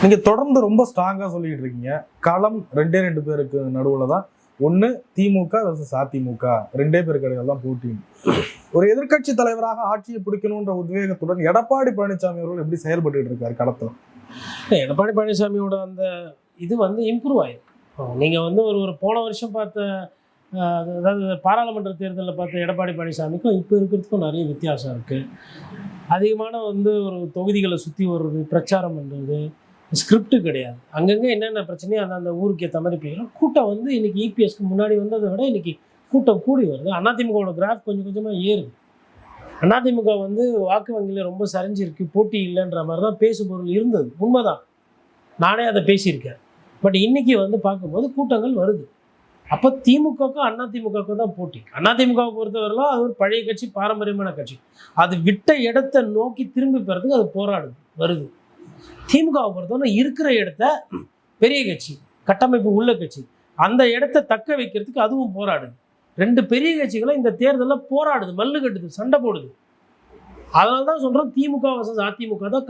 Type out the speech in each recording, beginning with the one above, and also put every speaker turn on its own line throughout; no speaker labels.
நீங்க தொடர்ந்து ரொம்ப ஸ்ட்ராங்கா சொல்லிட்டு இருக்கீங்க. களம் 2 பேருக்கு நடுவுல தான். ஒண்ணு திமுக வெர்சஸ் அதிமுக. 2 பேருக்கு இடையில தான் போட்டி. ஒரு எதிர்க்கட்சி தலைவராக ஆட்சியை பிடிக்கணும்ன்ற உத்வேகத்துடன் எடப்பாடி பழனிசாமி அவர்கள் எப்படி செயல்பட்டு இருக்காரு களத்துல?
எடப்பாடி பழனிசாமியோட அந்த இது இம்ப்ரூவ் ஆயிருக்கு. நீங்க ஒரு போன வருஷம் பார்த்த அதாவது பாராளுமன்ற தேர்தலில் பார்த்த எடப்பாடி பழனிசாமிக்கும் இப்போ இருக்கிறதுக்கும் நிறைய வித்தியாசம் இருக்குது. அதிகமான ஒரு தொகுதிகளை சுற்றி வர்றது, பிரச்சாரம் பண்ணுறது, ஸ்கிரிப்ட் கிடையாது. அங்கங்கே என்னென்ன பிரச்சனையோ அந்த ஊருக்கு ஏற்ற மாதிரி போயிடும். கூட்டம் இன்னைக்கு இபிஎஸ்க்கு முன்னாடி வந்ததை விட இன்னைக்கு கூட்டம் கூடி வருது. அதிமுகவோட கிராஃப் கொஞ்சம் கொஞ்சமாக ஏறுது. அதிமுக வாக்கு வங்கியில் ரொம்ப சரிஞ்சிருக்கு, போட்டி இல்லைன்ற மாதிரி தான் பேசுபொருள் இருந்தது. உண்மைதான், நானே அதை பேசியிருக்கேன். பட் இன்னைக்கு பார்க்கும்போது கூட்டங்கள் வருது. அப்போ திமுகவுக்கும் அதிமுகவுக்கும் தான் போட்டி. அதிமுகவை பொறுத்தவரையிலும் அது ஒரு பழைய கட்சி, பாரம்பரியமான கட்சி. அது விட்ட இடத்தை நோக்கி திரும்பி பெறதுக்கு அது போராடுது, வருது. திமுகவை பொறுத்தவரை இருக்கிற இடத்த பெரிய கட்சி, கட்டமைப்பு உள்ள கட்சி, அந்த இடத்த தக்க வைக்கிறதுக்கு அதுவும் போராடுது. 2 பெரிய கட்சிகளும் இந்த தேர்தலில் போராடுது, மல்லு கட்டுது, சண்டை போடுது. அதனால தான் சொல்கிறோம், திமுக வர்சஸ் அதிமுக தான்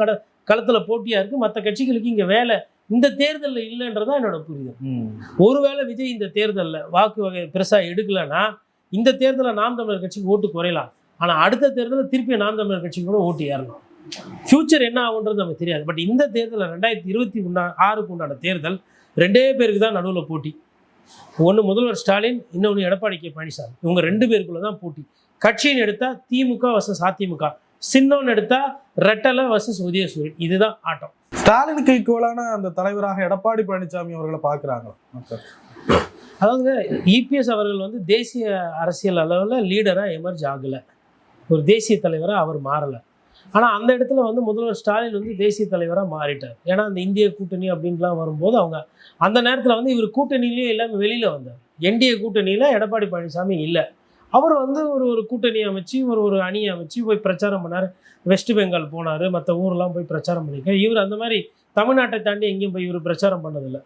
களத்தில் போட்டியாக இருக்குது. மற்ற கட்சிகளுக்கு இங்கே வேலை இந்த தேர்தலில் இல்லைன்றதான் என்னோட புரிதல். ஒருவேளை விஜய் இந்த தேர்தலில் வாக்கு வகை பெருசாக எடுக்கலைன்னா இந்த தேர்தலில் நாம் தமிழர் கட்சிக்கு ஓட்டு குறையலாம். ஆனால் அடுத்த தேர்தலில் திருப்பி நாம் தமிழர் கட்சிக்கு கூட ஓட்டு ஏறலாம். ஃபியூச்சர் என்ன ஆகுன்றது நமக்கு தெரியாது. பட் இந்த தேர்தலில் 2026க்கு உண்டான தேர்தல் 2 பேருக்கு தான் நடுவில் போட்டி. ஒன்று முதல்வர் ஸ்டாலின், இன்னொன்று எடப்பாடி கே பழனிசாமி. இவங்க 2 பேருக்குள்ள தான் போட்டி. கட்சின்னு எடுத்தால் திமுக வர்சஸ் அதிமுக, சின்னோன்னு எடுத்தால் ரெட்டலை வர்சஸ் உதயசூரியன். இதுதான் ஆட்டம்.
ஸ்டாலினுக்கு ஈக்குவலான அந்த தலைவராக எடப்பாடி பழனிசாமி அவர்களை பார்க்குறாங்க.
அதாவது இபிஎஸ் அவர்கள் தேசிய அரசியல் அளவில் லீடராக எமர்ஜ் ஆகலை, ஒரு தேசிய தலைவராக அவர் மாறலை. ஆனால் அந்த இடத்துல முதல்வர் ஸ்டாலின் தேசிய தலைவராக மாறிட்டார். ஏன்னா அந்த இந்திய கூட்டணி அப்படின்லாம் வரும்போது அவங்க அந்த நேரத்தில் இவர் கூட்டணியிலேயே இல்லாமல் வெளியில் வந்தார். என்டிஏ கூட்டணியில் எடப்பாடி பழனிசாமி இல்லை. அவர் ஒரு கூட்டணி அமைச்சு ஒரு அணியை அமைச்சு போய் பிரச்சாரம் பண்ணார். வெஸ்ட் பெங்கால் போனார், மற்ற ஊரெலாம் போய் பிரச்சாரம் பண்ணியிருக்கார். இவர் அந்த மாதிரி தமிழ்நாட்டை தாண்டி எங்கேயும் போய் இவர் பிரச்சாரம் பண்ணதில்லை.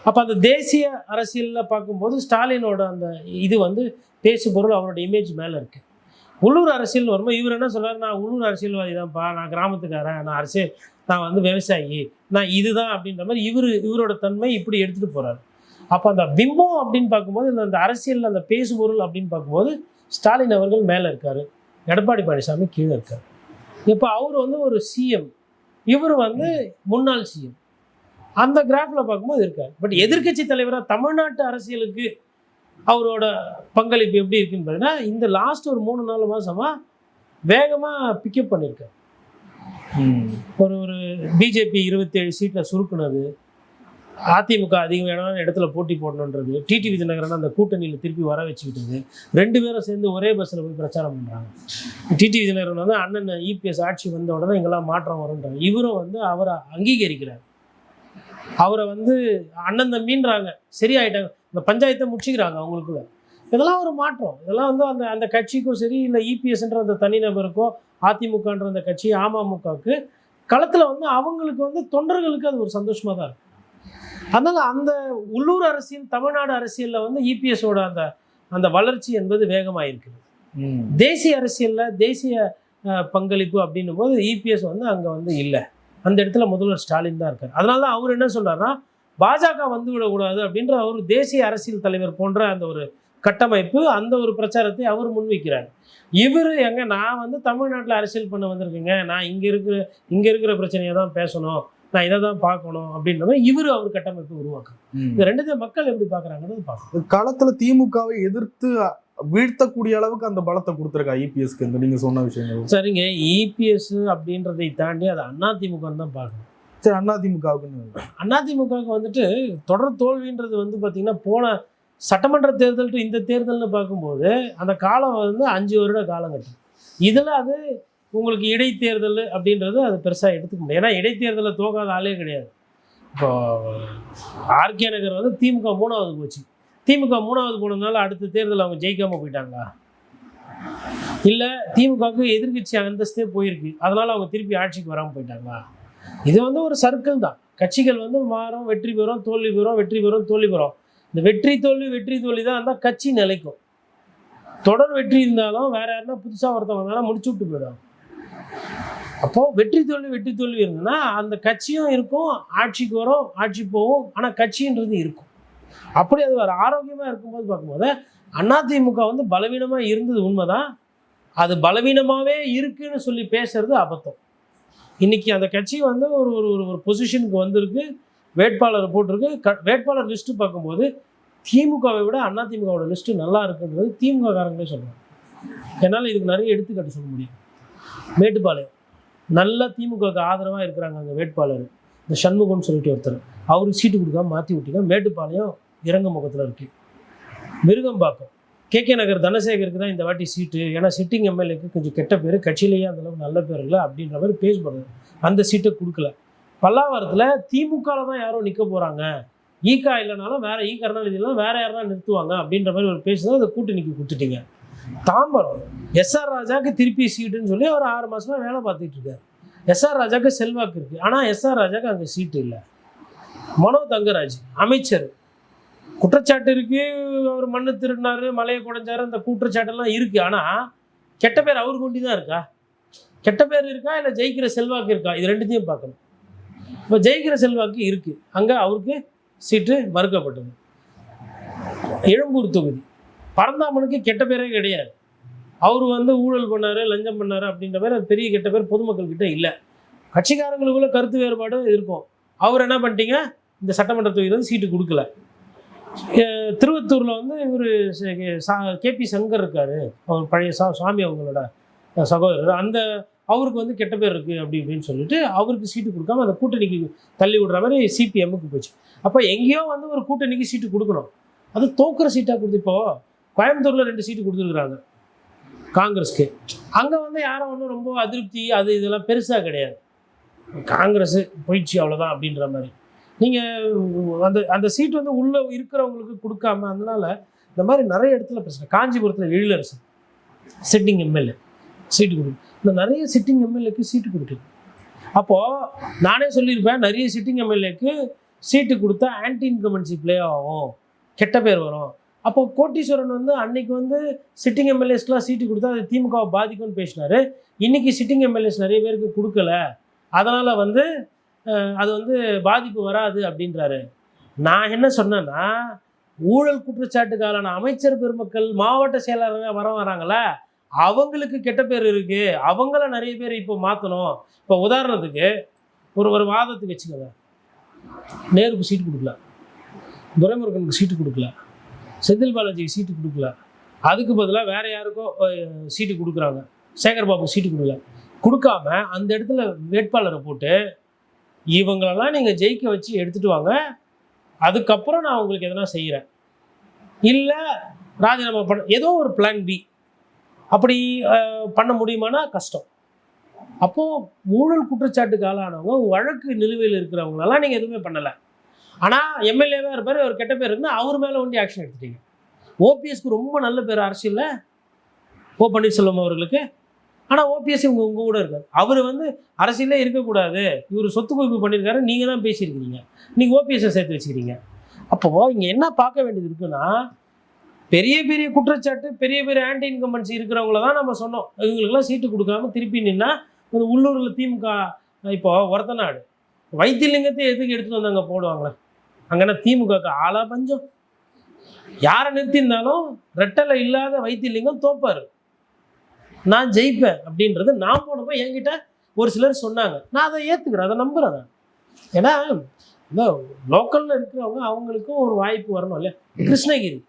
அப்போ அந்த தேசிய அரசியலில் பார்க்கும்போது ஸ்டாலினோட அந்த இது பேசு பொருள் அவரோட இமேஜ் மேலே இருக்குது. உள்ளூர் அரசியல் வரும்போது இவர் என்ன சொல்கிறார், நான் உள்ளூர் அரசியல்வாதி தான்ப்பா, நான் கிராமத்துக்காரன், நான் விவசாயி, நான் இதுதான் அப்படின்ற மாதிரி இவரோட தன்மை இப்படி எடுத்துகிட்டு போகிறார். அப்போ அந்த பிம்பம் அப்படின்னு பார்க்கும்போது இந்த அரசியலில் அந்த பேசுபொருள் அப்படின்னு பார்க்கும்போது ஸ்டாலின் அவர்கள் மேலே இருக்கார், எடப்பாடி பழனிசாமி கீழே இருக்கார். இப்போ அவர் ஒரு சிஎம், இவர் முன்னாள் சிஎம், அந்த கிராஃபில் பார்க்கும்போது இருக்கார். பட் எதிர்க்கட்சி தலைவராக தமிழ்நாட்டு அரசியலுக்கு அவரோட பங்களிப்பு எப்படி இருக்குன்னு பார்த்தீங்கன்னா, இந்த லாஸ்ட் ஒரு 3-4 மாதமாக வேகமாக பிக்கப் பண்ணியிருக்கார். ஒரு பிஜேபி 27 சீட்டில் சுருக்குனது, அதிமுக அதிகமான இடத்துல போட்டி போடணுன்றது, டிடிவி தினகரன் அந்த கூட்டணியில் திருப்பி வர வச்சுக்கிட்டது, 2 பேரும் சேர்ந்து ஒரே பஸ்ஸில் போய் பிரச்சாரம் பண்ணுறாங்க. டிடிவி தினகரன் அண்ணன் இபிஎஸ் ஆட்சி வந்த உடனே இங்கெல்லாம் மாற்றம் வரும்ன்றாங்க. இவரும் அவரை அங்கீகரிக்கிறார். அவரை அண்ணன் தம்பின்றாங்க, சரியாயிட்டாங்க, இந்த பஞ்சாயத்தை முடிச்சுக்கிறாங்க அவங்களுக்குள்ள. இதெல்லாம் ஒரு மாற்றம். இதெல்லாம் அந்த அந்த கட்சிக்கும் சரி, இல்லை இபிஎஸ்ன்ற அந்த தனிநபருக்கோ, அதிமுகன்ற அந்த கட்சி, அமமுகவுக்கு களத்தில் அவங்களுக்கு தொண்டர்களுக்கு அது ஒரு சந்தோஷமாக தான் இருக்கும். அதனால் அந்த உள்ளூர் அரசியல், தமிழ்நாடு அரசியலில் இபிஎஸோட அந்த வளர்ச்சி என்பது வேகமாக இருக்குது. தேசிய அரசியலில் தேசிய பங்களிப்பு அப்படின்னும் போது இபிஎஸ் அங்கே இல்லை. அந்த இடத்துல முதல்வர் ஸ்டாலின் தான் இருக்கார். அதனால தான் அவர் என்ன சொல்றாருன்னா, பாஜக விடக்கூடாது அப்படின்ற ஒரு தேசிய அரசியல் தலைவர் போன்ற அந்த ஒரு கட்டமைப்பு, அந்த ஒரு பிரச்சாரத்தை அவர் முன்வைக்கிறார். இவர் நான் தமிழ்நாட்டில் அரசியல் பண்ண வந்திருக்கேங்க, நான் இங்கே இருக்கிற பிரச்சனையை தான் பேசணும், நான் இதை தான் பார்க்கணும் அப்படின்ற மாதிரி அவர் கட்டமைப்பு உருவாக்கணும். இந்த 2 மக்கள் எப்படி பார்க்குறாங்கன்னு பார்க்கணும்.
களத்தில் திமுகவை எதிர்த்து வீழ்த்தக்கூடிய அளவுக்கு அந்த பலத்தை கொடுத்துருக்கா இபிஎஸ்க்கு நீங்க சொன்ன விஷயங்கள்?
சரிங்க, இபிஎஸ் அப்படின்றதை தாண்டி அதை அதிமுகன்னு தான் பார்க்கணும்.
சரி, அதிமுகவுக்கு
தொடர் தோல்வின்றது பார்த்தீங்கன்னா, போன சட்டமன்ற தேர்தல் டு இந்த தேர்தல்னு பார்க்கும்போது அந்த காலம் 5 வருட காலங்கட்டம். இதில் அது உங்களுக்கு இடைத்தேர்தல் அப்படின்றது அது பெருசாக எடுத்துக்க முடியாது. ஏன்னா இடைத்தேர்தலில் தோக்காத ஆளே கிடையாது. இப்போ ஆர்கே நகர் திமுக 3வது போச்சு. திமுக 3வது போனதுனால அடுத்த தேர்தல் அவங்க ஜெயிக்காமல் போயிட்டாங்களா? இல்லை திமுகவுக்கு எதிர்கட்சி அந்தஸ்தே போயிருக்கு, அதனால் அவங்க திருப்பி ஆட்சிக்கு வராமல் போயிட்டாங்களா? இது ஒரு சர்க்கிள் தான். கட்சிகள் மாறும், வெற்றி பெறும், தோல்வி பெறும், வெற்றி பெறும், தோல்வி பெறும். இந்த வெற்றி தோல்வி தான் அந்த கட்சி நிலைக்கும். தொடர் வெற்றி இருந்தாலும் வேற யாருன்னா புதுசாக ஒருத்தவங்க வந்தாலும் முடிச்சு விட்டு போயிடும். அப்போது வெற்றி தோல்வி இருந்ததுன்னா அந்த கட்சியும் இருக்கும், ஆட்சிக்கு வரும், ஆட்சி போகும், ஆனால் கட்சின்றது இருக்கும். அப்படி அது ஒரு ஆரோக்கியமாக இருக்கும்போது பார்க்கும்போது அதிமுக வந்து பலவீனமாக இருந்தது உண்மைதான். அது பலவீனமாகவே இருக்குன்னு சொல்லி பேசுறது அபத்தம். இன்னைக்கு அந்த கட்சி வந்து ஒரு ஒரு ஒரு பொசிஷனுக்கு வந்திருக்கு, வேட்பாளர் போட்டிருக்கு. வேட்பாளர் லிஸ்ட்டு பார்க்கும்போது திமுகவை விட அதிமுகவோட லிஸ்ட்டு நல்லா இருக்குன்றது திமுக காரங்களே சொல்கிறாங்க. என்னால் இதுக்கு நிறைய எடுத்துக்காட்டு சொல்ல முடியும். மேட்டுப்பாளையம் நல்லா திமுகவுக்கு ஆதரவாக இருக்கிறாங்க அங்கே வேட்பாளர், இந்த சண்முகம்னு சொல்லிட்டு ஒருத்தர். அவருக்கு சீட்டு கொடுக்காம மாற்றி விட்டீங்க. மேட்டுப்பாளையம் இறங்க முகத்தில் இருக்குது. விருகம்பாக்கம் கே நகர் தனசேகருக்கு தான் இந்த வாட்டி சீட்டு, ஏன்னா சிட்டிங் எம்எல்ஏக்கு கொஞ்சம் கெட்ட பேர், கட்சியிலேயே அந்தளவுக்கு நல்ல பேர் இல்லை அப்படின்ற மாதிரி பேசப்படுது. அந்த சீட்டை கொடுக்கல. பல்லாவரத்தில் திமுகவில் தான் யாரோ நிற்க போகிறாங்க, ஈகா இல்லைனாலும் வேறு கருணாநிதியெல்லாம் வேறு யாரெல்லாம் நிறுத்துவாங்க அப்படின்ற மாதிரி ஒரு பேசுதான் அதை கூட்டணிக்கு கொடுத்துட்டீங்க. தாம்பரம் எஸ்ஆர் ராஜாவுக்கு திருப்பி சீட்டுன்னு சொல்லி அவர் 6 மாதமாக வேலை பார்த்துட்டு இருக்காரு. எஸ்ஆர் ராஜாவுக்கு செல்வாக்கு இருக்குது, ஆனால் எஸ்ஆர் ராஜாவுக்கு அங்கே சீட்டு இல்லை. மனோ தங்கராஜ் அமைச்சர், குற்றச்சாட்டு இருக்குது, அவர் மண்ணு திருடினாரு, மலையை குடைஞ்சாரு, அந்த குற்றச்சாட்டெல்லாம் இருக்குது. ஆனால் கெட்ட பேர் அவருக்கு ஒண்டி தான் இருக்கா? கெட்ட பேர் இருக்கா இல்லை ஜெயிக்கிற செல்வாக்கு இருக்கா? இது ரெண்டுத்தையும் பார்க்கணும். இப்போ ஜெயிக்கிற செல்வாக்கு இருக்குது, அங்கே அவருக்கு சீட்டு மறுக்கப்பட்டது. எழும்பூர் தொகுதி பரந்தாமனுக்கு கெட்ட பேரே கிடையாது. அவர் வந்து ஊழல் பண்ணார், லஞ்சம் பண்ணார் அப்படின்ற மாதிரி அது பெரிய கெட்ட பேர் பொதுமக்கள்கிட்ட இல்லை. கட்சிக்காரங்களுக்குள்ள கருத்து வேறுபாடு இருக்கும். அவர் என்ன பண்ணிட்டீங்க, இந்த சட்டமன்ற தொகுதியில் வந்து சீட்டு கொடுக்கல. திருவத்தூரில் வந்து இவர் கேபி சங்கர் இருக்கார், அவர் பழைய சுவாமி அவங்களோட சகோதரர், அந்த அவருக்கு வந்து கெட்ட பேர் இருக்குது அப்படி இப்படின்னு சொல்லிட்டு அவருக்கு சீட்டு கொடுக்காம அந்த கூட்டணிக்கு தள்ளி விடுற மாதிரி சிபிஎம்முக்கு போச்சு. அப்போ எங்கேயோ வந்து ஒரு கூட்டணிக்கு சீட்டு கொடுக்கணும், அது தோக்குற சீட்டாக கொடுத்து. இப்போது கோயம்புத்தூரில் 2 சீட்டு கொடுத்துருக்குறாங்க காங்கிரஸ்க்கு. அங்கே வந்து யாரும் ஒன்றும் ரொம்ப அதிருப்தி அது இதெல்லாம் பெருசாக கிடையாது, காங்கிரஸ் போயிடுச்சு அவ்வளோதான் அப்படின்ற மாதிரி. நீங்கள் அந்த சீட்டு வந்து உள்ளே இருக்கிறவங்களுக்கு கொடுக்காம, அதனால் இந்த மாதிரி நிறைய இடத்துல பிரச்சனை. காஞ்சிபுரத்தில் எழிலரசு சிட்டிங் எம்எல்ஏ சீட்டு கொடுக்கு, இந்த நிறைய சிட்டிங் எம்எல்ஏக்கு சீட்டு கொடுக்குது. அப்போது நானே சொல்லியிருப்பேன், நிறைய சிட்டிங் எம்எல்ஏக்கு சீட்டு கொடுத்தா ஆன்டி இன்கம்பன்சி ப்ளே ஆகும், கெட்ட பேர் வரும். அப்போ கோட்டீஸ்வரன் வந்து அன்னைக்கு வந்து சிட்டிங் எம்எல்ஏஸ்க்கெலாம் சீட்டு கொடுத்தா அது திமுகவை பாதிக்கும்னு பேசினார். இன்றைக்கி சிட்டிங் எம்எல்ஏஸ் நிறைய பேருக்கு கொடுக்கல, அதனால் வந்து அது வந்து பாதிப்பு வராது அப்படின்றாரு. நான் என்ன சொன்னேன்னா, ஊழல் குற்றச்சாட்டுக்கான அமைச்சர் பெருமக்கள் மாவட்ட செயலாளராக வராங்களா, அவங்களுக்கு கெட்ட பேர் இருக்குது, அவங்கள நிறைய பேர் இப்போ மாற்றணும். இப்போ உதாரணத்துக்கு ஒரு வாதத்துக்கு வச்சுக்கோங்க, நேருக்கு சீட்டு கொடுக்கல, துரைமுருகனுக்கு சீட்டு கொடுக்கல, செந்தில் பாலாஜிக்கு சீட்டு கொடுக்கல, அதுக்கு பதிலாக வேறு யாருக்கோ சீட்டு கொடுக்குறாங்க, சேகர்பாபு சீட்டு கொடுக்காம அந்த இடத்துல வேட்பாளரை போட்டு இவங்களெல்லாம் நீங்கள் ஜெயிக்க வச்சு எடுத்துகிட்டு வாங்க, அதுக்கப்புறம் நான் உங்களுக்கு எதனா செய்கிறேன், இல்லை ராஜினாமா பண்ண, ஏதோ ஒரு பிளான் பி அப்படி பண்ண முடியுமானா கஷ்டம். அப்போது ஊழல் குற்றச்சாட்டுக்கு ஆளானவங்க, வழக்கு நிலுவையில் இருக்கிறவங்களெல்லாம் நீங்கள் எதுவுமே பண்ணலை. ஆனால் எம்எல்ஏவாக இருப்பார், அவர் கெட்ட பேர் இருக்குன்னா அவர் மேலே ஒண்டி ஆக்ஷன் எடுத்துட்டீங்க. ஓபிஎஸ்க்கு ரொம்ப நல்ல பேர் அரசியலில், ஓ பன்னீர்செல்வம் அவர்களுக்கு. ஆனால் ஓபிஎஸ் உங்கள் கூட இருக்கார், அவர் வந்து அரசியலே இருக்கக்கூடாது, இவர் சொத்து குவிப்பு பண்ணியிருக்காரு, நீங்கள் தான் பேசியிருக்கிறீங்க, நீங்கள் ஓபிஎஸ்ஸை சேர்த்து வச்சுக்கிறீங்க. அப்போது இங்கே என்ன பார்க்க வேண்டியது இருக்குன்னா, பெரிய பெரிய குற்றச்சாட்டு, பெரிய பெரிய ஆன்டி இன்கம்பன்சி இருக்கிறவங்கள தான் நம்ம சொன்னோம், இவங்களுக்கெல்லாம் சீட்டு கொடுக்காம திருப்பி நின்னா ஒரு உள்ளூரில் திமுக. இப்போ ஒரத்தநாடு வைத்தியலிங்கத்தை எதுக்கு எடுத்துகிட்டு வந்து அங்கே போடுவாங்களே, அங்கன்னா திமுக ஆளா பஞ்சம். யாரை நிறுத்தியிருந்தாலும் ரெட்டலை இல்லாத வைத்தியலிங்கம் தோப்பார், நான் ஜெயிப்பேன் அப்படின்றது நான் போனப்போ என்கிட்ட ஒரு சிலர் சொன்னாங்க, நான் அதை ஏற்றுக்கிறேன், அதை நம்புகிறேன் நான். ஏன்னா இந்த லோக்கலில் இருக்கிறவங்க அவங்களுக்கும் ஒரு வாய்ப்பு வரணும் இல்லையா. கிருஷ்ணகிரி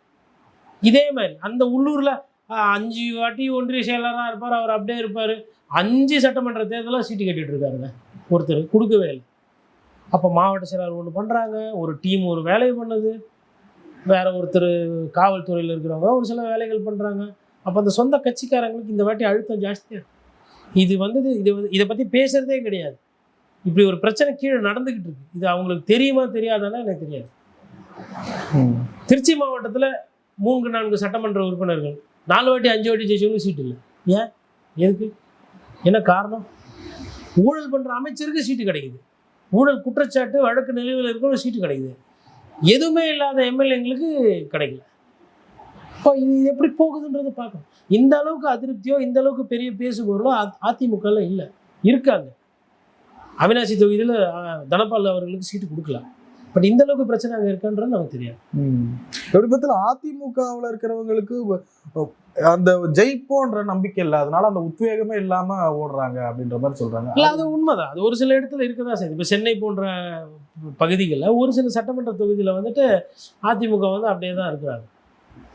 இதே மாதிரி அந்த உள்ளூரில் 5 வாட்டி ஒன்றிய செயலராக இருப்பார், அவர் அப்படியே இருப்பார், 5 சட்டமன்ற தேர்தலாக சீட்டு கட்டிகிட்டு இருக்காருங்க, ஒருத்தர் கொடுக்கவே இல்லை. அப்போ மாவட்ட செயலாளர் ஒன்று பண்ணுறாங்க, ஒரு டீம் ஒரு வேலையை பண்ணுது, வேற ஒருத்தர் காவல்துறையில் இருக்கிறவங்க ஒரு சில வேலைகள் பண்ணுறாங்க. அப்போ அந்த சொந்த கட்சிக்காரங்களுக்கு இந்த வாட்டி அழுத்தம் ஜாஸ்தியாக. இது இதை பற்றி பேசுகிறதே கிடையாது. இப்படி ஒரு பிரச்சனை கீழே நடந்துக்கிட்டு இருக்கு. இது அவங்களுக்கு தெரியுமா தெரியாதானே எனக்கு தெரியாது. திருச்சி மாவட்டத்தில் 3-4 சட்டமன்ற உறுப்பினர்கள் 4 வாட்டி 5 வாட்டி ஜெயிச்சவங்களுக்கு சீட்டு இல்லை. ஏன்? எதுக்கு? என்ன காரணம்? ஊழல் பண்ணுற அமைச்சருக்கு சீட்டு கிடைக்குது, ஊழல் குற்றச்சாட்டு வழக்கு நிலுவையில் இருக்கிற சீட்டு கிடைக்குது, எதுவுமே இல்லாத எம்எல்ஏங்களுக்கு கிடைக்கல. இப்போ இது எப்படி போகுதுன்றது பார்க்கணும். இந்த அளவுக்கு அதிருப்தியோ இந்த அளவுக்கு பெரிய பேசுபொருளோ அதிமுகவில் இல்லை. இருக்காங்க. அவினாசி தொகுதியில் தனபால் அவர்களுக்கு சீட்டு கொடுக்கலாம். பட் இந்த அளவுக்கு பிரச்சனை அங்கே இருக்கான்றது நமக்கு தெரியாது.
சமீபத்தில் அதிமுகவில் இருக்கிறவங்களுக்கு அந்த ஜெயிப்போன்ற நம்பிக்கை இல்லை, அதனால அந்த உத்வேகமே இல்லாம ஓடுறாங்க அப்படின்ற மாதிரி சொல்றாங்க.
இல்லை, அது உண்மைதான். அது ஒரு சில இடத்துல இருக்கதான் செய்யுது. இப்போ சென்னை போன்ற பகுதிகளில் ஒரு சில சட்டமன்ற தொகுதியில் வந்துட்டு அதிமுக வந்து அப்படியே தான் இருக்கிறாங்க.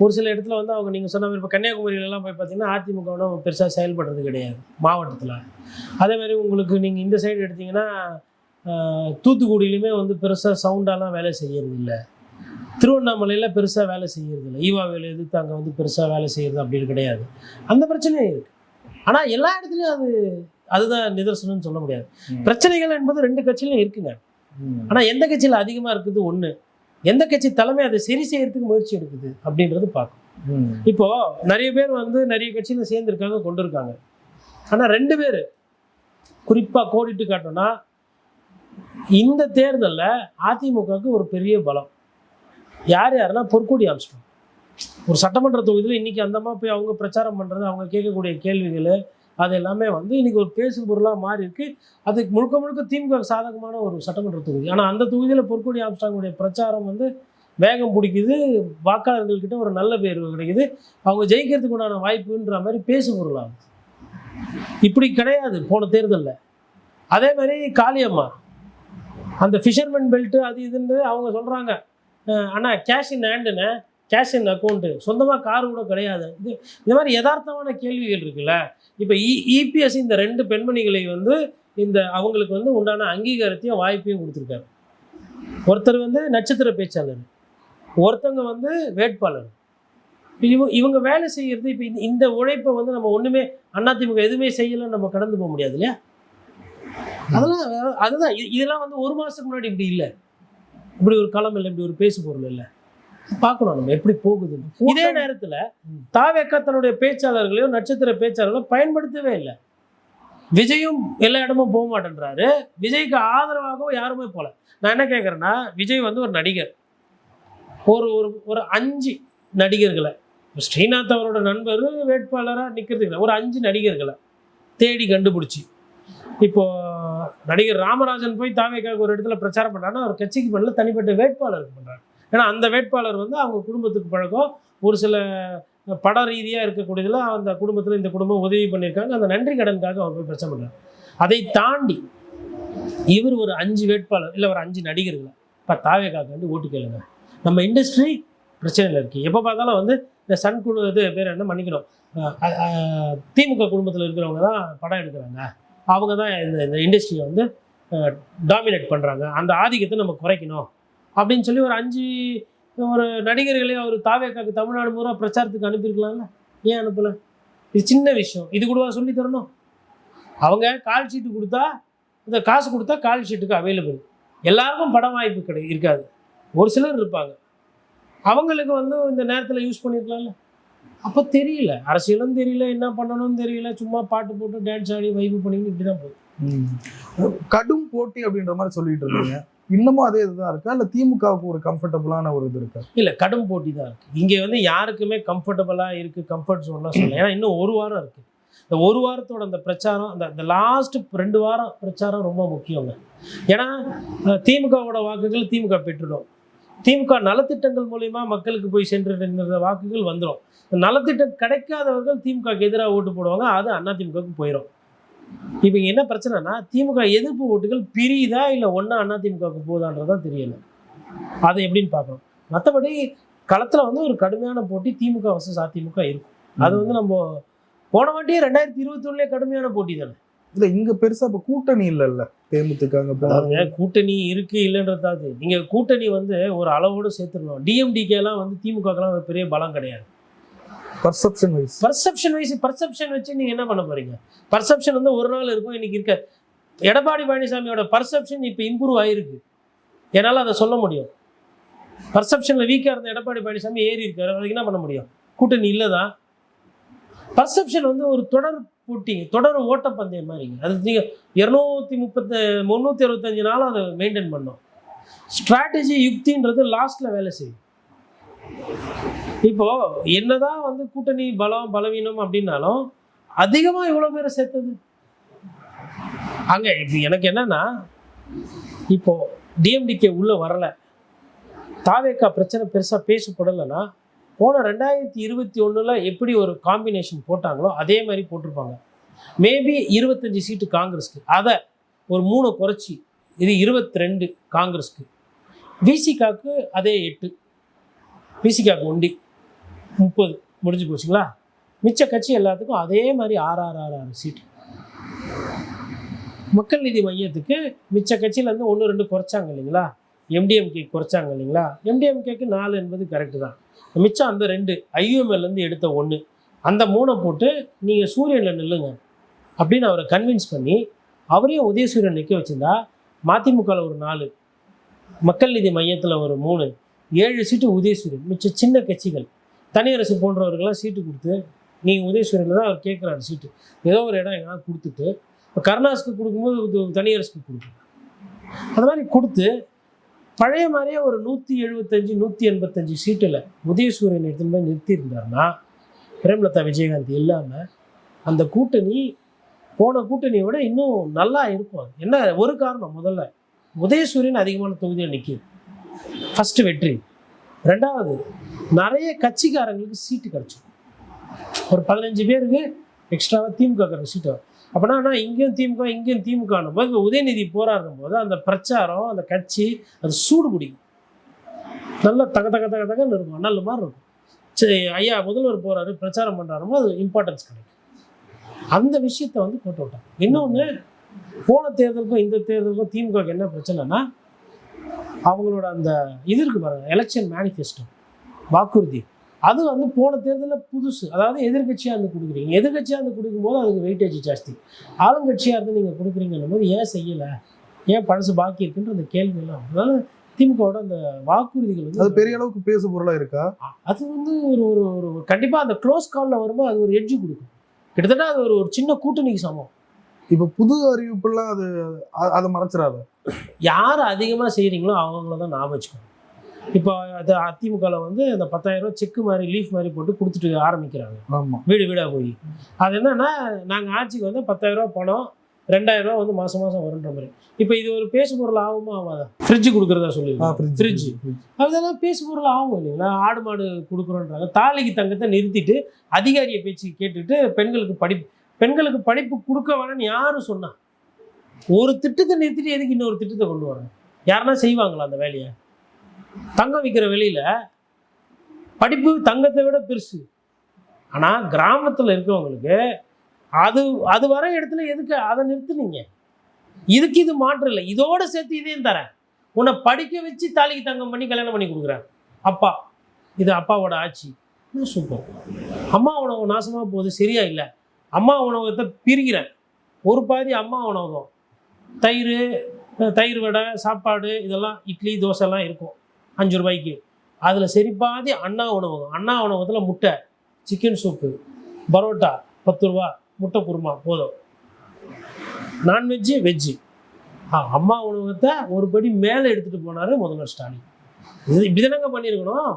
ஒரு சில இடத்துல வந்து அவங்க நீங்கள் சொன்ன மாதிரி இப்போ கன்னியாகுமரியிலலாம் போய் பார்த்தீங்கன்னா அதிமுகவோட பெருசாக செயல்படுறது கிடையாது மாவட்டத்தில். அதேமாதிரி உங்களுக்கு நீங்கள் இந்த சைடு எடுத்திங்கன்னா தூத்துக்குடியிலுமே வந்து பெருசாக சவுண்டாலாம் வேலை செய்யறது இல்லை. திருவண்ணாமலையில் பெருசாக வேலை செய்யறது இல்லை. ஈவா வேலை எதிர்த்து அங்கே வந்து பெருசாக வேலை செய்யறது அப்படின்னு கிடையாது. அந்த பிரச்சனையும் இருக்குது. ஆனால் எல்லா இடத்துலையும் அதுதான் நிதர்சனம்னு சொல்ல முடியாது. பிரச்சனைகள் என்பது ரெண்டு கட்சியிலும் இருக்குங்க. ஆனால் எந்த கட்சியில் அதிகமாக இருக்குது ஒன்று, எந்த கட்சி தலைமை அதை சரி செய்யறதுக்கு முயற்சி எடுக்குது அப்படின்றது பார்க்கும். இப்போ நிறைய பேர் வந்து நிறைய கட்சியில் சேர்ந்துருக்காங்க, கொண்டு இருக்காங்க. ஆனால் ரெண்டு பேர் குறிப்பாக கோடிட்டு காட்டோம்னா, இந்த தேர்தலில் அதிமுகவுக்கு ஒரு பெரிய பலம் யாருன்னா பொற்கொடி ஆம்ஸ்ட்ராங். ஒரு சட்டமன்ற தொகுதியில் இன்னைக்கு அந்தமா போய் அவங்க பிரச்சாரம் பண்ணுறது, அவங்க கேட்கக்கூடிய கேள்விகள், அது எல்லாமே வந்து இன்னைக்கு ஒரு பேசு பொருளாக மாறி இருக்கு. அதுக்கு முழுக்க முழுக்க திமுக சாதகமான ஒரு சட்டமன்ற தொகுதி. ஆனால் அந்த தொகுதியில் பொற்கொடி ஆம்ஸ்ட்ராங்குடைய பிரச்சாரம் வந்து வேகம் பிடிக்குது, வாக்காளர்கள்கிட்ட ஒரு நல்ல பேர் கிடைக்குது, அவங்க ஜெயிக்கிறதுக்கு உண்டான வாய்ப்புன்ற மாதிரி பேசு பொருளாகும். இப்படி கிடையாது போன தேர்தலில். அதே மாதிரி காளியம்மா அந்த ஃபிஷர்மேன் பெல்ட்டு அது இதுன்னு அவங்க சொல்கிறாங்க, ஆனால் கேஷ் இன் ஹேண்டுன்னு, கேஷ் இன் அக்கௌண்ட்டு, சொந்தமாக கார் கூட கிடையாது. இந்த மாதிரி யதார்த்தமான கேள்விகள் இருக்குல்ல. இப்போ இபிஎஸ் இந்த ரெண்டு பெண்மணிகளை வந்து அவங்களுக்கு வந்து உண்டான அங்கீகாரத்தையும் வாய்ப்பையும் கொடுத்துருக்காரு. ஒருத்தர் வந்து நட்சத்திர பேச்சாளர், ஒருத்தவங்க வந்து வேட்பாளர். இவங்க வேலை செய்கிறது. இப்போ இந்த உழைப்பை வந்து நம்ம ஒன்றுமே அதிமுக எதுவுமே செய்யலைன்னு நம்ம கடந்து போக முடியாது இல்லையா? அதுதான் இதெல்லாம் வந்து ஒரு மாதத்துக்கு முன்னாடி இப்படி இல்லை, இப்படி ஒரு களம் இல்லை, இப்படி ஒரு பேசு பொருள் இல்லை. பார்க்கணும் நம்ம எப்படி போகுது. இதே நேரத்தில் தாவேக்கா தன்னுடைய பேச்சாளர்களையோ நட்சத்திர பேச்சாளர்களோ பயன்படுத்தவே இல்லை. விஜயும் எல்லா இடமும் போக மாட்டேன்றாரு. விஜய்க்கு ஆதரவாகவும் யாருமே போல. நான் என்ன கேட்குறேன்னா, விஜய் வந்து ஒரு நடிகர், ஒரு 5 நடிகர்களை, ஸ்ரீநாத் அவரோட நண்பர் வேட்பாளராக நிற்கிறதுக்கு ஒரு 5 நடிகர்களை தேடி கண்டுபிடிச்சி, இப்போ நடிகர் ராமராஜன் போய் தாவேக்காவுக்கு ஒரு இடத்துல பிரச்சாரம் பண்ணுறாங்கன்னா அவர் கட்சிக்கு பண்ணல, தனிப்பட்ட வேட்பாளருக்கு பண்ணுறாரு. ஏன்னா அந்த வேட்பாளர் வந்து அவங்க குடும்பத்துக்கு பழக்கம், ஒரு சில பட ரீதியாக இருக்கக்கூடியதில் அந்த குடும்பத்தில் இந்த குடும்பம் உதவி பண்ணியிருக்காங்க, அந்த நன்றி கடனுக்காக அவர் போய் பிரச்சனை பண்ணுறாரு. அதை தாண்டி இவர் ஒரு 5 வேட்பாளர் இல்லை ஒரு 5 நடிகர்களை இப்போ தாவேக்காவுக்கு வந்து ஓட்டு கேளுங்க. நம்ம இண்டஸ்ட்ரி பிரச்சனையில் இருக்குது. எப்போ பார்த்தாலும் வந்து இந்த சன் குழு இது பேர் என்ன மன்னிக்கணும், திமுக குடும்பத்தில் இருக்கிறவங்க தான் படம் எடுக்கிறாங்க, அவங்க தான் இந்த இண்டஸ்ட்ரியை வந்து டாமினேட் பண்ணுறாங்க, அந்த ஆதிக்கத்தை நம்ம குறைக்கணும் அப்படின்னு சொல்லி ஒரு நடிகர்களே அவர் தாவேக்காக்கு தமிழ்நாடு பூரா பிரச்சாரத்துக்கு அனுப்பியிருக்கலாம்ல. ஏன் அனுப்பலை? இது சின்ன விஷயம். இது கூடவா சொல்லி தரணும்? அவங்க கால் ஷீட்டு கொடுத்தா, இந்த காசு கொடுத்தா கால் ஷீட்டுக்கு அவைலபிள். எல்லாருக்கும் படம் வாய்ப்பு இருக்காது, ஒரு சிலர் இருப்பாங்க. அவங்களுக்கு வந்து இந்த நேரத்தில் யூஸ் பண்ணியிருக்கலாம்ல. அப்போ தெரியல, அரசியலும் தெரியல, என்ன பண்ணணும்னு தெரியல, சும்மா பாட்டு போட்டு டான்ஸ் ஆடி வைப்பு பண்ணிட்டு இப்படி தான் போகுது.
கடும் போட்டி அப்படின்ற மாதிரி சொல்லிட்டு இருக்கீங்க. இன்னமும் அதே இதுதான் இருக்கா, இல்லை திமுகவுக்கு ஒரு கம்ஃபர்டபுளான ஒரு இது இருக்கா? இல்லை, கடும் போட்டி தான் இருக்குது.
இங்கே வந்து யாருக்குமே கம்ஃபர்டபுளாக இருக்குது, கம்ஃபர்ட் ஜோன்லாம் சொல்லலாம். ஏன்னா இன்னும் ஒரு வாரம் இருக்குது. இந்த ஒரு வாரத்தோட அந்த பிரச்சாரம், அந்த லாஸ்ட் 2 வாரம் பிரச்சாரம் ரொம்ப முக்கியங்க. ஏன்னா திமுகவோட வாக்குகள் திமுக பெற்றுடும். திமுக நலத்திட்டங்கள் மூலயமா மக்களுக்கு போய் சென்ற வாக்குகள் வந்துடும். நலத்திட்டம் கிடைக்காதவர்கள் திமுகவுக்கு எதிராக ஓட்டு போடுவாங்க, அது அதிமுகவுக்கு போயிடும். இப்போ என்ன பிரச்சனைனா, திமுக எதிர்ப்பு ஓட்டுகள் பிரியுதா இல்லை ஒன்றா அதிமுகவுக்கு போகுதான்றதான் தெரியல. அதை எப்படின்னு பார்க்கணும். மற்றபடி களத்தில் வந்து ஒரு கடுமையான போட்டி திமுக வர்சஸ் அதிமுக இருக்கும். அது வந்து நம்ம போன வாட்டியே 2021 கடுமையான போட்டி தானே.
இல்லை, இங்கே பெருசாக இப்போ கூட்டணி இல்லைல்ல தேமுதிக.
கூட்டணி இருக்குது இல்லைன்றதாவது. நீங்கள் கூட்டணி வந்து ஒரு அளவோடு சேர்த்துடணும். டிஎம்டிகேலாம் வந்து திமுகலாம் ஒரு பெரிய பலம் கிடையாது. பர்செப்ஷன் வச்சு நீங்கள் என்ன பண்ண போகிறீங்க? பர்செப்ஷன் வந்து ஒரு நாள் இருக்கும். இன்றைக்கி இருக்க எடப்பாடி பழனிசாமியோட பர்செப்ஷன் இப்போ இம்ப்ரூவ் ஆகிருக்கு. என்னால் அதை சொல்ல முடியும். பர்செப்ஷனில் வீக்காக இருந்த எடப்பாடி பழனிசாமி ஏறி இருக்காரு. அதுக்கு என்ன பண்ண முடியும்? கூட்டணி இல்லை தான். பர்செப்ஷன் வந்து ஒரு தொடர் ஓட்டப்பந்தயம் மாதிரிங்க. அது நீங்கள் 365 நாளும் அதை மெயின்டைன் பண்ணோம். ஸ்ட்ராட்டஜி யுக்தின்றது லாஸ்ட்டில் வேலை செய்யும். இப்போது என்னதான் வந்து கூட்டணி பலம் பலவீனம் அப்படின்னாலும் அதிகமாக இவ்வளோ பேரை சேர்த்தது அங்கே இப்போ எனக்கு என்னன்னா, இப்போ டிஎம்டிகே உள்ளே வரலை, தாவேக்கா பிரச்சனை பெருசாக பேசப்படலைன்னா போன 2021 எப்படி ஒரு காம்பினேஷன் போட்டாங்களோ அதே மாதிரி போட்டிருப்பாங்க. மேபி 25 சீட்டு காங்கிரஸ்க்கு, அதை ஒரு 3 குறைச்சி இது 22 காங்கிரஸ்க்கு, விசிகாவுக்கு அதே 8, விசிகாவுக்கு ஒண்டி 30 முடிஞ்சு போச்சுங்களா. மிச்ச கட்சி எல்லாத்துக்கும் அதே மாதிரி 6 சீட்டு. மக்கள் நீதி மையத்துக்கு மிச்ச கட்சியிலேருந்து 1-2 குறைச்சாங்க இல்லைங்களா, எம்டிஎம்கே குறைச்சாங்க இல்லைங்களா. எம்டிஎம்கேக்கு 4 என்பது கரெக்டு தான். மிச்சம் அந்த 2 ஐயூஎம்எல்லேருந்து எடுத்த 1, அந்த 3 போட்டு நீங்கள் சூரியனில் நில்லுங்க அப்படின்னு அவரை கன்வின்ஸ் பண்ணி அவரையும் உதயசூரியன் நிற்க வச்சுருந்தா மதிமுகவில் ஒரு 4, மக்கள் நீதி மையத்தில் ஒரு 3, 7 சீட்டு உதயசூரியன். மிச்சம் சின்ன கட்சிகள் தனியரசு போன்றவர்கள்லாம் சீட்டு கொடுத்து, நீங்கள் உதயசூரியனில் தான் அவர் கேட்குறாரு சீட்டு, ஏதோ ஒரு இடம் எங்கன்னா கொடுத்துட்டு, இப்போ கருணாஸுக்கு கொடுக்கும்போது தனியரசுக்கு கொடுக்கும், அந்த மாதிரி கொடுத்து பழைய மாதிரியே ஒரு 175 185 சீட்டில் உதயசூரியன் எடுத்துன்னு போய் நிறுத்தியிருந்தாருன்னா பிரேமலதா விஜயகாந்த் இல்லாமல் அந்த கூட்டணி போன கூட்டணியை விட இன்னும் நல்லா இருக்கும். அது என்ன ஒரு காரணம், முதல்ல உதயசூரியன் அதிகமான தொகுதியில் நிற்கிது, ஃபஸ்ட்டு வெற்றி. ரெண்டாவது, நிறைய கட்சிக்காரங்களுக்கு சீட்டு கிடச்சிடும். ஒரு 15 பேருக்கு எக்ஸ்ட்ராவாக திமுக சீட்டு. அப்படின்னா நான் இங்கேயும் திமுக போது இப்போ உதயநிதி போராடும் போது அந்த பிரச்சாரம், அந்த கட்சி அது சூடு பிடிக்கும், நல்லா தகன்னு இருக்கும், நல்ல மாதிரி இருக்கும். சரி, ஐயா முதல்வர் போகிறாரு பிரச்சாரம் பண்ணுறாருமோ அது இம்பார்ட்டன்ஸ் கிடைக்கும். அந்த விஷயத்தை போட்டு விட்டாங்க. இன்னொன்று, போன தேர்தலுக்கும் இந்த தேர்தலுக்கும் திமுக என்ன பிரச்சனைனா, அவங்களோட அந்த இது இருக்கு பாருங்க, எலெக்ஷன் மேனிஃபெஸ்டோ வாக்குறுதி, அது போன தேர்தலில் புதுசு. அதாவது எதிர்கட்சியாக கொடுக்குறீங்க, எதிர்கட்சியாக கொடுக்கும்போது அதுக்கு வெயிட்டேஜ் ஜாஸ்தி. ஆளுங்கட்சியாக இருந்து நீங்கள் கொடுக்குறீங்கன்னும் போது ஏன் செய்யலை, ஏன் பழசு பாக்கி இருக்குன்ற அந்த கேள்வியெல்லாம். அதனால திமுகவோட அந்த வாக்குறுதிகள்
அது பெரிய அளவுக்கு பேசு பொருளாக இருக்கா? அது
ஒரு ஒரு ஒரு கண்டிப்பாக அந்த க்ளோஸ் காலில் வரும்போது அது ஒரு எட்ஜு கொடுக்கும். கிட்டத்தட்ட அது ஒரு சின்ன கூட்டணிக்கு சமம்.
இப்போ புது அறிவிப்புலாம் அதை மறைச்சிடாத.
யார் அதிகமாக செய்கிறீங்களோ அவங்கள தான் ஞாபகம் வச்சுக்கணும். இப்போ அது அதிமுகவில் அந்த 10,000 ரூபா செக்கு மாதிரி லீஃப் மாதிரி போட்டு கொடுத்துட்டு ஆரம்பிக்கிறாங்க.
ஆமாம்,
வீடு வீடாக போய். அது என்னன்னா, நாங்கள் ஆட்சிக்கு 10,000 ரூபா பணம் 2,000 ரூபா மாதம் வருன்ற மாதிரி. இப்போ இது ஒரு பேசு பொருள் ஆகுமா ஆகாதா? ஃப்ரிட்ஜு கொடுக்குறதா சொல்லியிருக்காங்க. ஃப்ரிட்ஜு அதெல்லாம் பேசு பொருள் ஆகும் இல்லைங்களா. ஆடு மாடு கொடுக்குறோன்றாங்க. தாலிக்கு தங்கத்தை நிறுத்திட்டு அதிகாரியை பேச்சு கேட்டுட்டு பெண்களுக்கு படிப்பு கொடுக்க வேணும்னு யாரும் சொன்னா? ஒரு திட்டத்தை நிறுத்திட்டு எதுக்கு இன்னொரு திட்டத்தை கொண்டு வரணும்? யாருன்னா செய்வாங்களா அந்த வேலையை? தங்கம் விற்கிற வெளியில் படிப்பு தங்கத்தை விட பெருசு. ஆனால் கிராமத்தில் இருக்கிறவங்களுக்கு அது வர இடத்துல எதுக்கு அதை நிறுத்துனீங்க? இதுக்கு இது மாற்றம் இல்லை. இதோட சேர்த்து இதையும் தரேன், உன்னை படிக்க வச்சு தாலிக்கு தங்கம் பண்ணி கல்யாணம் பண்ணி கொடுக்குறேன். அப்பா, இது அப்பாவோட ஆட்சி. சூப்பர். அம்மா உணவு நாசமாக போகுது, சரியா இல்லை. அம்மா உணவகத்தை பிரிக்கிறேன், ஒரு பாதி அம்மா உணவகம், தயிர் வடை சாப்பாடு இதெல்லாம் இட்லி தோசைலாம் இருக்கும் 5 ரூபாய்க்கு. அதில் சரி பாதி அண்ணா உணவகம். அண்ணா உணவகத்தில் முட்டை, சிக்கன் சூப்பு, பரோட்டா 10 ரூபா, முட்டை குருமா போதும். Non veg veg. அம்மா உணவகத்தை ஒரு படி மேலே எடுத்துகிட்டு போனார் முதல்வர் ஸ்டாலின். இது இப்படி தானங்க பண்ணியிருக்கணும்.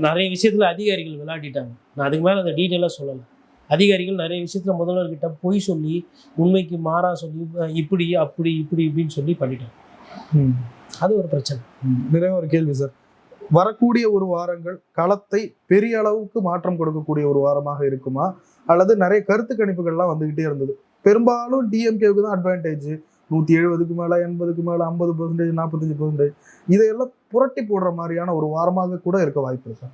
நிறைய விஷயத்தில் அதிகாரிகள் விளையாடிட்டாங்க. நான் அதுக்கு மேலே அந்த டீட்டெயிலாக சொல்லலை. அதிகாரிகள் நிறைய விஷயத்தில் முதல்வர்கிட்ட பொய் சொல்லி, உண்மைக்கு மாறாக சொல்லி, இப்படி அப்படி இப்படின்னு சொல்லி பண்ணிட்டாங்க. அது ஒரு பிரச்சனை.
நிறைய ஒரு கேள்வி சார், வரக்கூடிய ஒரு வாரங்கள் களத்தை பெரிய அளவுக்கு மாற்றம் கொடுக்கக்கூடிய ஒரு வாரமாக இருக்குமா, அல்லது நிறைய கருத்து கணிப்புகள்லாம் வந்துகிட்டே இருந்தது, பெரும்பாலும் டிஎம்கேவுக்கு தான் அட்வான்டேஜ், 170க்கு மேலே 80க்கு மேலே 50%, 45%, இதையெல்லாம் புரட்டி போடுற மாதிரியான ஒரு வாரமாக கூட இருக்க வாய்ப்பு இருக்கு?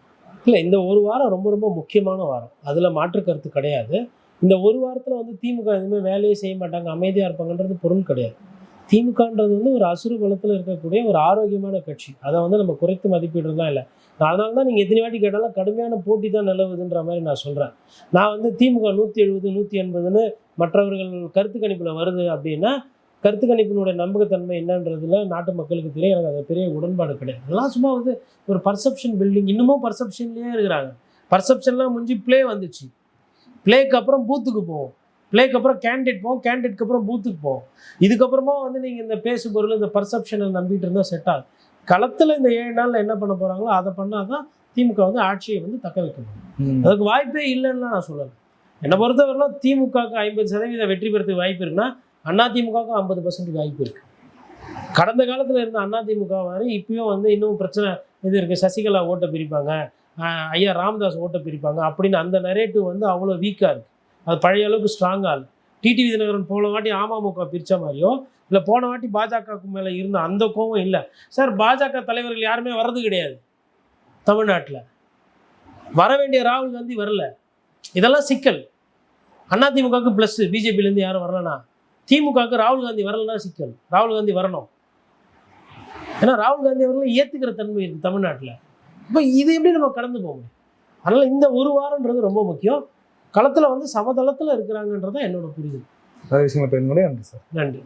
இல்லை, இந்த ஒரு வாரம் ரொம்ப ரொம்ப முக்கியமான வாரம், அதில் மாற்று கருத்து கிடையாது. இந்த ஒரு வாரத்தில் திமுக எதுவுமே வேலையே செய்ய மாட்டாங்க, அமைதியாக இருப்பாங்கன்றது பொருள் கிடையாது. திமுகன்றது ஒரு அசுர பலத்தில் இருக்கக்கூடிய ஒரு ஆரோக்கியமான கட்சி. அதை நம்ம குறைத்து மதிப்பிடுறதுலாம் இல்லை. அதனால தான் நீங்கள் எத்தனை வாட்டி கேட்டாலும் கடுமையான போட்டி தான் நிலவுதுன்ற மாதிரி நான் சொல்கிறேன். நான் திமுக 170 180ன்னு மற்றவர்கள் கருத்து கணிப்பில் வருது அப்படின்னா, கருத்து கணிப்பினுடைய நம்பகத்தன்மை என்னன்றதுல நாட்டு மக்களுக்கு தெரியும். எனக்கு அது பெரிய உடன்பாடு கிடையாது. அதெல்லாம் சும்மா ஒரு பர்செப்ஷன் பில்டிங். இன்னமும் பர்செப்ஷன்லேயே இருக்கிறாங்க. பர்செப்ஷன்லாம் முடிஞ்சு ப்ளே வந்துச்சு. ப்ளேக்கு அப்புறம் பூத்துக்கு போவோம், ப்ளேக்கு அப்புறம் கேண்டிடேட் போவோம், கேண்டிடேட்க்கு அப்புறம் பூத்துக்கு போவோம். இதுக்கப்புறமா நீங்கள் இந்த பேசு பொருள் இந்த பர்செப்ஷனை நம்பிட்டு இருந்தால் செட் ஆகும். களத்தில் இந்த 7 நாளில் என்ன பண்ண போகிறாங்களோ அதை பண்ணால் தான் திமுக ஆட்சியை தக்க வைக்க முடியும். அதுக்கு வாய்ப்பே இல்லைன்னா நான் சொல்லலை. என்னை பொறுத்தவரைலாம் திமுகவுக்கு 50% வெற்றி பெறதுக்கு வாய்ப்பு இருக்குன்னா அதிமுகவுக்கு 50% வாய்ப்பு இருக்கு. கடந்த காலத்தில் இருந்த அதிமுக மாதிரி இப்பயும் வந்து இன்னும் பிரச்சனை இது இருக்குது. சசிகலா ஓட்டை பிரிப்பாங்க, ஐயா ராமதாஸ் ஓட்டை பிரிப்பாங்க அப்படின்னு அந்த நரேட்டிவ் வந்து அவ்வளோ வீக்காக இருக்குது. அது பழைய அளவுக்கு ஸ்ட்ராங்காக இல்லை. டிடிவி தினகரன் போன வாட்டி அமமுக பிரித்த மாதிரியோ இல்லை போன வாட்டி பாஜகவுக்கு மேலே இருந்த அந்த கோவம் இல்லை சார். பாஜக தலைவர்கள் யாருமே வர்றது கிடையாது தமிழ்நாட்டில். வர வேண்டிய ராகுல் காந்தி வரல. இதெல்லாம் சிக்கல். அதிமுகவுக்கு ப்ளஸ், பிஜேபியிலேருந்து யாரும் வரலனா, திமுகவுக்கு ராகுல் காந்தி வரலன்னா சிக்கல். ராகுல் காந்தி வரணும். ஏன்னா ராகுல் காந்தி அவர்களும் ஏற்றுக்கிற தன்மை இருக்குது தமிழ்நாட்டில். இப்போ இது எப்படி நம்ம கடந்து போக முடியும்? அதனால் இந்த ஒரு வாரன்றது ரொம்ப முக்கியம். களத்தில் வந்து சமதளத்தில் இருக்கிறாங்கன்றதான் என்னோட புரிதல்.
நிறைய விஷயங்களை பேர் நன்றி சார்.
நன்றி.